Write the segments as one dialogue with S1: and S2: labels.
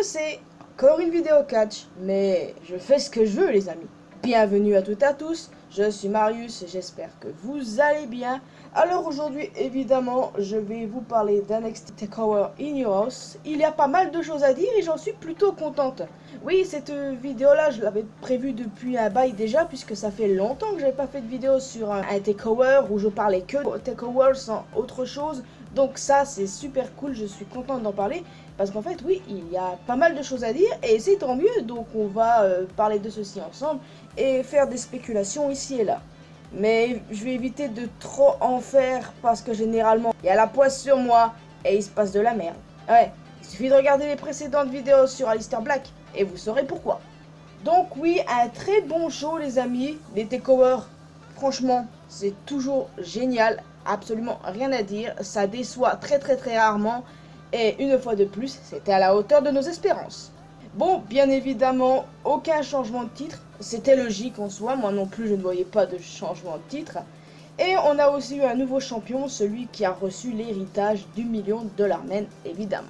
S1: sais, encore une vidéo catch, mais je fais ce que je veux les amis. Bienvenue à toutes et à tous, je suis Marius et j'espère que vous allez bien. Alors aujourd'hui, évidemment, je vais vous parler d'NXT TakeOver in Your House. Il y a pas mal de choses à dire et j'en suis plutôt contente. Oui, cette vidéo-là, je l'avais prévue depuis un bail déjà, puisque ça fait longtemps que j'avais pas fait de vidéo sur un takeover où je parlais que takeover sans autre chose. Donc ça, c'est super cool, je suis contente d'en parler. Parce qu'en fait, oui, il y a pas mal de choses à dire et c'est tant mieux. Donc on va parler de ceci ensemble et faire des spéculations ici et là. Mais je vais éviter de trop en faire parce que généralement, il y a la poisse sur moi et il se passe de la merde. Ouais, il suffit de regarder les précédentes vidéos sur Aleister Black et vous saurez pourquoi. Donc oui, un très bon show les amis, les takeovers, franchement, c'est toujours génial, absolument rien à dire, ça déçoit très rarement et une fois de plus, c'était à la hauteur de nos espérances. Bon, bien évidemment, aucun changement de titre, c'était logique en soi, moi non plus je ne voyais pas de changement de titre. Et on a aussi eu un nouveau champion, celui qui a reçu l'héritage du $1 million man, évidemment.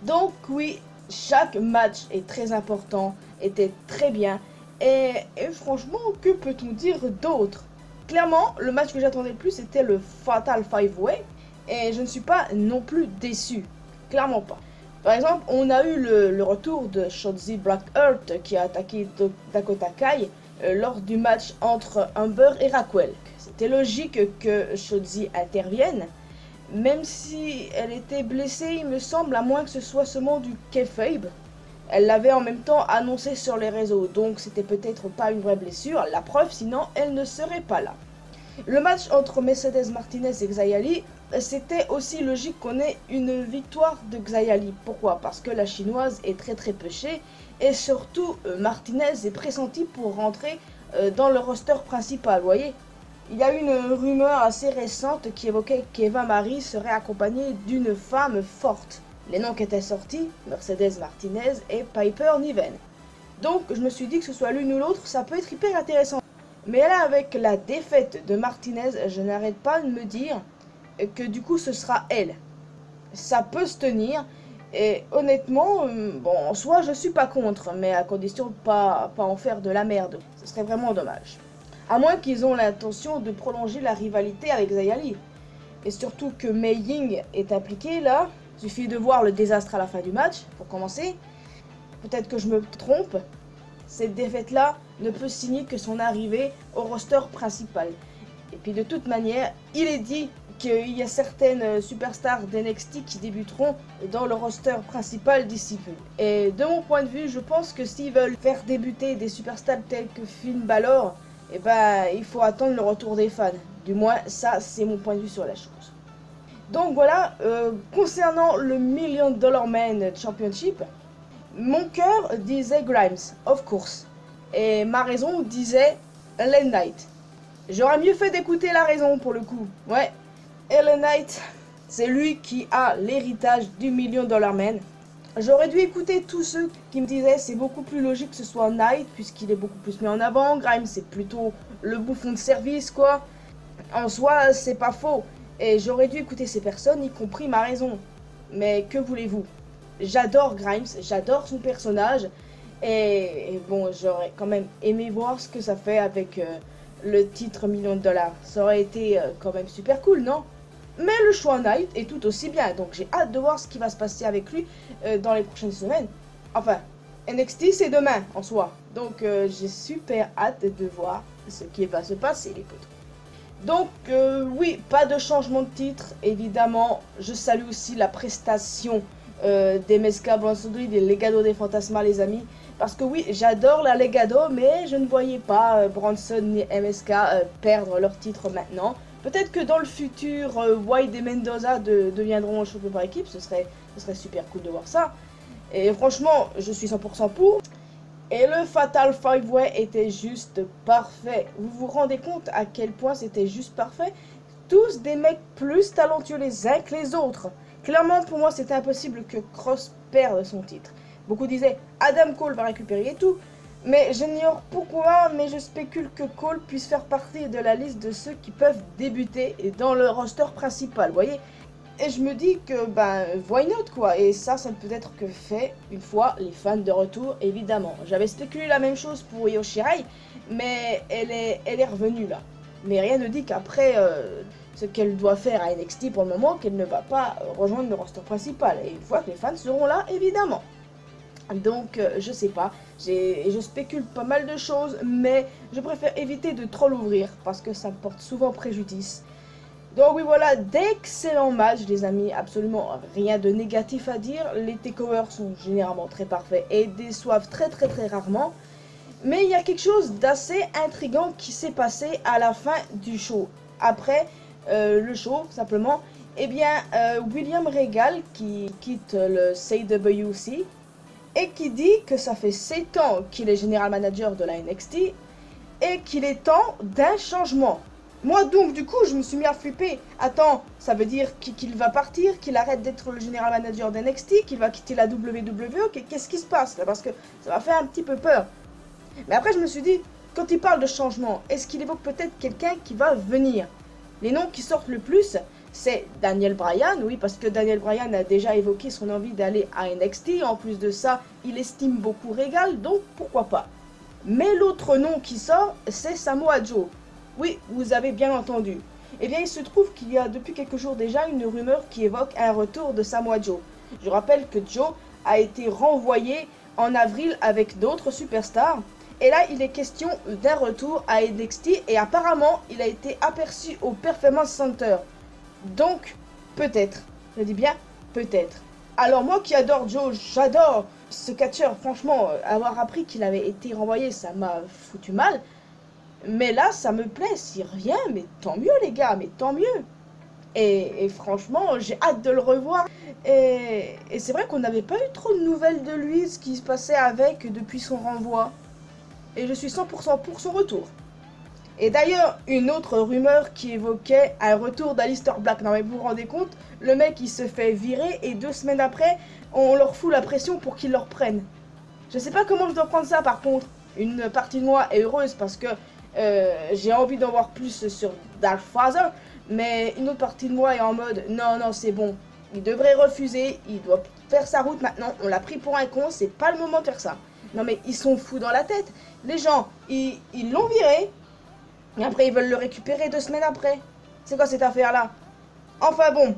S1: Donc oui, chaque match est très important, était très bien, et franchement, que peut-on dire d'autre? Clairement, le match que j'attendais le plus, c'était le Fatal 5-Way, et je ne suis pas non plus déçu, clairement pas. Par exemple, on a eu le retour de Shotzi Blackheart qui a attaqué Dakota Kai lors du match entre Humber et Raquel. C'était logique que Shotzi intervienne, même si elle était blessée, il me semble, à moins que ce soit seulement du kayfabe. Elle l'avait en même temps annoncé sur les réseaux, donc c'était peut-être pas une vraie blessure, la preuve, sinon elle ne serait pas là. Le match entre Mercedes Martinez et Xia Li, c'était aussi logique qu'on ait une victoire de Xia Li. Pourquoi? Parce que la chinoise est très pêchée et surtout Martinez est pressentie pour rentrer dans le roster principal, vous voyez. Il y a une rumeur assez récente qui évoquait qu'Eva Marie serait accompagnée d'une femme forte. Les noms qui étaient sortis, Mercedes Martinez et Piper Niven. Donc je me suis dit que ce soit l'une ou l'autre, ça peut être hyper intéressant. Mais là, avec la défaite de Martinez, je n'arrête pas de me dire que du coup ce sera elle. Ça peut se tenir. Et honnêtement, bon, en soi je suis pas contre, mais à condition de pas en faire de la merde. Ce serait vraiment dommage. À moins qu'ils ont l'intention de prolonger la rivalité avec Xia Li. Et surtout que Mei Ying est impliquée là. Il suffit de voir le désastre à la fin du match, pour commencer. Peut-être que je me trompe. Cette défaite-là ne peut signer que son arrivée au roster principal. Et puis de toute manière, il est dit qu'il y a certaines superstars d'NXT qui débuteront dans le roster principal d'ici peu. Et de mon point de vue, je pense que s'ils veulent faire débuter des superstars tels que Finn Balor, eh ben, il faut attendre le retour des fans. Du moins, ça, c'est mon point de vue sur la chose. Donc voilà, concernant le $1 Million Man Championship, mon cœur disait Grimes, of course. Et ma raison disait LA Knight. J'aurais mieux fait d'écouter la raison pour le coup. Ouais, LA Knight, c'est lui qui a l'héritage du $1 Million Man. J'aurais dû écouter tous ceux qui me disaient c'est beaucoup plus logique que ce soit Knight puisqu'il est beaucoup plus mis en avant. Grimes c'est plutôt le bouffon de service quoi. En soi c'est pas faux. Et j'aurais dû écouter ces personnes, y compris ma raison. Mais que voulez-vous? J'adore Grimes, j'adore son personnage. Et bon, j'aurais quand même aimé voir ce que ça fait avec le titre $1 million. Ça aurait été quand même super cool, non? Mais le choix Knight est tout aussi bien. Donc j'ai hâte de voir ce qui va se passer avec lui dans les prochaines semaines. Enfin, NXT c'est demain en soi. Donc j'ai super hâte de voir ce qui va se passer les potes. Donc oui, pas de changement de titre, évidemment. Je salue aussi la prestation des MSK Bronson Reed et Legado des Fantasmas les amis. Parce que oui, j'adore la Legado, mais je ne voyais pas Bronson ni MSK perdre leur titre maintenant. Peut-être que dans le futur, White et Mendoza deviendront champions par équipe, ce serait super cool de voir ça. Et franchement, je suis 100% pour. Et le Fatal 5-Way était juste parfait. Vous vous rendez compte à quel point c'était juste parfait? Tous des mecs plus talentueux les uns que les autres. Clairement, pour moi, c'était impossible que Cross perde son titre. Beaucoup disaient Adam Cole va récupérer et tout. Mais je n'ignore pourquoi, mais je spécule que Cole puisse faire partie de la liste de ceux qui peuvent débuter dans le roster principal, vous voyez. Et je me dis que, ben, why not, quoi. Et ça ne peut être que fait une fois les fans de retour, évidemment. J'avais spéculé la même chose pour Io Shirai, mais elle est revenue, là. Mais rien ne dit qu'après ce qu'elle doit faire à NXT pour le moment, qu'elle ne va pas rejoindre le roster principal. Et une fois que les fans seront là, évidemment. Donc, je sais pas. Je spécule pas mal de choses, mais je préfère éviter de trop l'ouvrir, parce que ça porte souvent préjudice. Donc oui, voilà, d'excellents matchs les amis, absolument rien de négatif à dire. Les takeovers sont généralement très parfaits et déçoivent très rarement. Mais il y a quelque chose d'assez intriguant qui s'est passé à la fin du show. Après le show, simplement, eh bien, William Regal qui quitte le CWC et qui dit que ça fait 7 ans qu'il est général manager de la NXT et qu'il est temps d'un changement. Moi donc du coup je me suis mis à flipper. Attends, ça veut dire qu'il va partir, qu'il arrête d'être le général manager d'NXT, qu'il va quitter la WWE, qu'est-ce qui se passe là? Parce que ça m'a fait un petit peu peur. Mais après je me suis dit, quand il parle de changement, est-ce qu'il évoque peut-être quelqu'un qui va venir? Les noms qui sortent le plus, c'est Daniel Bryan, oui, parce que Daniel Bryan a déjà évoqué son envie d'aller à NXT. En plus de ça, il estime beaucoup Regal, donc pourquoi pas. Mais l'autre nom qui sort, c'est Samoa Joe. Oui, vous avez bien entendu. Eh bien, il se trouve qu'il y a depuis quelques jours déjà une rumeur qui évoque un retour de Samoa Joe. Je rappelle que Joe a été renvoyé en avril avec d'autres superstars. Et là, il est question d'un retour à NXT et apparemment, il a été aperçu au Performance Center. Donc, peut-être. Je dis bien, peut-être. Alors moi qui adore Joe, j'adore ce catcheur. Franchement, avoir appris qu'il avait été renvoyé, ça m'a foutu mal. Mais là, ça me plaît, s'il revient, mais tant mieux les gars, mais tant mieux. Et franchement, j'ai hâte de le revoir. Et c'est vrai qu'on n'avait pas eu trop de nouvelles de lui, ce qui se passait avec depuis son renvoi. Et je suis 100% pour son retour. Et d'ailleurs, une autre rumeur qui évoquait un retour d'Aleister Black. Non mais vous vous rendez compte, le mec il se fait virer et 2 semaines après, on leur fout la pression pour qu'ils le reprennent. Je sais pas comment je dois prendre ça par contre. Une partie de moi est heureuse parce que j'ai envie d'en voir plus sur Dark Father, mais une autre partie de moi est en mode non c'est bon, il devrait refuser, il doit faire sa route maintenant, on l'a pris pour un con, c'est pas le moment de faire ça. Non mais ils sont fous dans la tête, les gens ils l'ont viré et après ils veulent le récupérer 2 semaines après. C'est quoi cette affaire là? Enfin bon,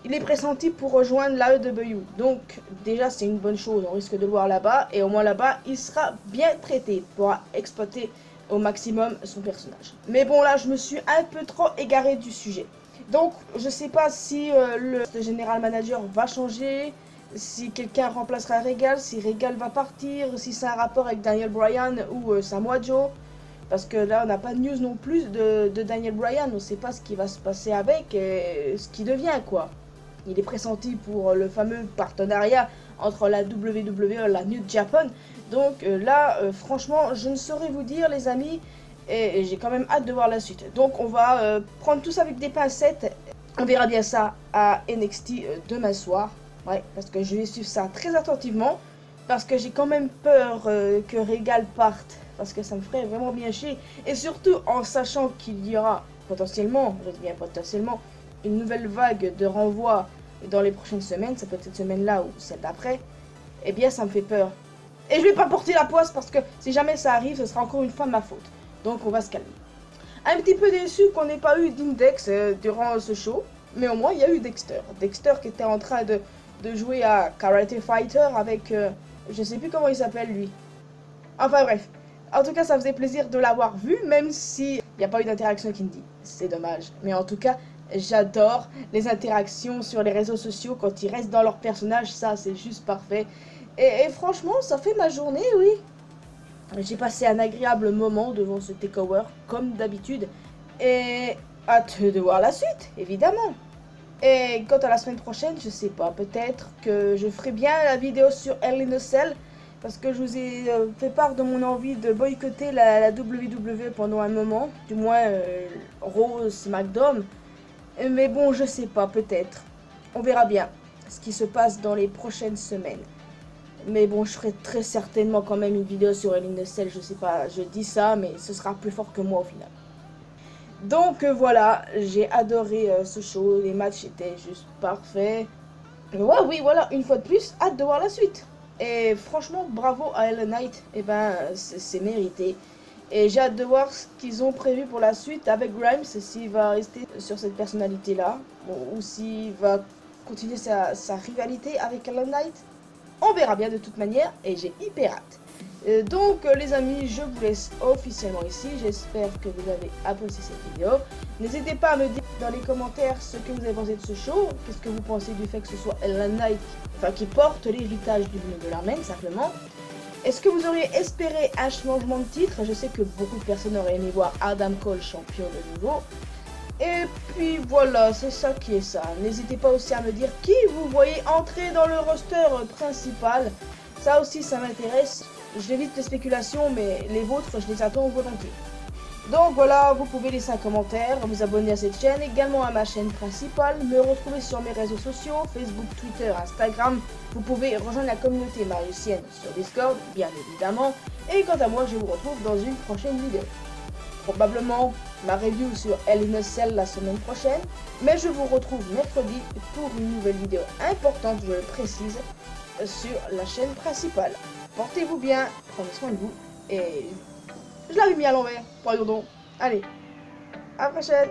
S1: il est pressenti pour rejoindre l'AEW, donc déjà c'est une bonne chose, on risque de le voir là-bas et au moins là-bas il sera bien traité, il pourra exploiter au maximum son personnage. Mais bon là je me suis un peu trop égaré du sujet. Donc je sais pas si le général manager va changer, si quelqu'un remplacera Regal, si Regal va partir, si c'est un rapport avec Daniel Bryan ou Samoa Joe. Parce que là on n'a pas de news non plus de Daniel Bryan, on sait pas ce qui va se passer avec et ce qui devient quoi. Il est pressenti pour le fameux partenariat entre la WWE et la New Japan. Donc là, franchement, je ne saurais vous dire, les amis, et j'ai quand même hâte de voir la suite. Donc on va prendre tout ça avec des pincettes. On verra bien ça à NXT demain soir. Ouais, parce que je vais suivre ça très attentivement. Parce que j'ai quand même peur que Regal parte. Parce que ça me ferait vraiment bien chier. Et surtout en sachant qu'il y aura potentiellement, je dis bien potentiellement, une nouvelle vague de renvoi dans les prochaines semaines, ça peut être cette semaine-là ou celle d'après, eh bien ça me fait peur. Et je vais pas porter la poisse parce que si jamais ça arrive, ce sera encore une fois ma faute. Donc on va se calmer. Un petit peu déçu qu'on n'ait pas eu d'Index durant ce show, mais au moins il y a eu Dexter. Dexter qui était en train de jouer à Karate Fighter avec, je sais plus comment il s'appelle lui. Enfin bref, en tout cas ça faisait plaisir de l'avoir vu, même s'il n'y a pas eu d'interaction avec Indy. C'est dommage, mais en tout cas, j'adore les interactions sur les réseaux sociaux quand ils restent dans leur personnage, ça c'est juste parfait. Et franchement, ça fait ma journée, oui. J'ai passé un agréable moment devant ce takeover, comme d'habitude. Et hâte de voir la suite, évidemment. Et quant à la semaine prochaine, je sais pas, peut-être que je ferai bien la vidéo sur Hell in a Cell. Parce que je vous ai fait part de mon envie de boycotter la WWE pendant un moment. Du moins, Raw, SmackDown. Mais bon, je sais pas, peut-être. On verra bien ce qui se passe dans les prochaines semaines. Mais bon, je ferai très certainement quand même une vidéo sur Hell in a Cell, je sais pas, je dis ça, mais ce sera plus fort que moi au final. Voilà, j'ai adoré ce show, les matchs étaient juste parfaits. Ouais, oui, voilà, une fois de plus, hâte de voir la suite. Et franchement, bravo à LA Knight, et ben, c'est mérité. Et j'ai hâte de voir ce qu'ils ont prévu pour la suite avec Grimes, s'il va rester sur cette personnalité-là, ou s'il va continuer sa rivalité avec LA Knight. On verra bien de toute manière, et j'ai hyper hâte. Les amis, je vous laisse officiellement ici. J'espère que vous avez apprécié cette vidéo. N'hésitez pas à me dire dans les commentaires ce que vous avez pensé de ce show. Qu'est-ce que vous pensez du fait que ce soit LA Knight qui porte l'héritage du bleu de l'armée, simplement. Est-ce que vous auriez espéré un changement de titre? Je sais que beaucoup de personnes auraient aimé voir Adam Cole champion de nouveau. Et puis voilà, c'est ça qui est ça. N'hésitez pas aussi à me dire qui vous voyez entrer dans le roster principal. Ça aussi, ça m'intéresse. J'évite les spéculations, mais les vôtres, je les attends volontiers. Donc voilà, vous pouvez laisser un commentaire, vous abonner à cette chaîne, également à ma chaîne principale, me retrouver sur mes réseaux sociaux, Facebook, Twitter, Instagram. Vous pouvez rejoindre la communauté mariusienne sur Discord, bien évidemment. Et quant à moi, je vous retrouve dans une prochaine vidéo. Probablement ma review sur Hell in a Cell la semaine prochaine, mais je vous retrouve mercredi pour une nouvelle vidéo importante, je le précise, sur la chaîne principale. Portez-vous bien, prenez soin de vous, et je l'avais mis à l'envers, pardon. Allez, à la prochaine.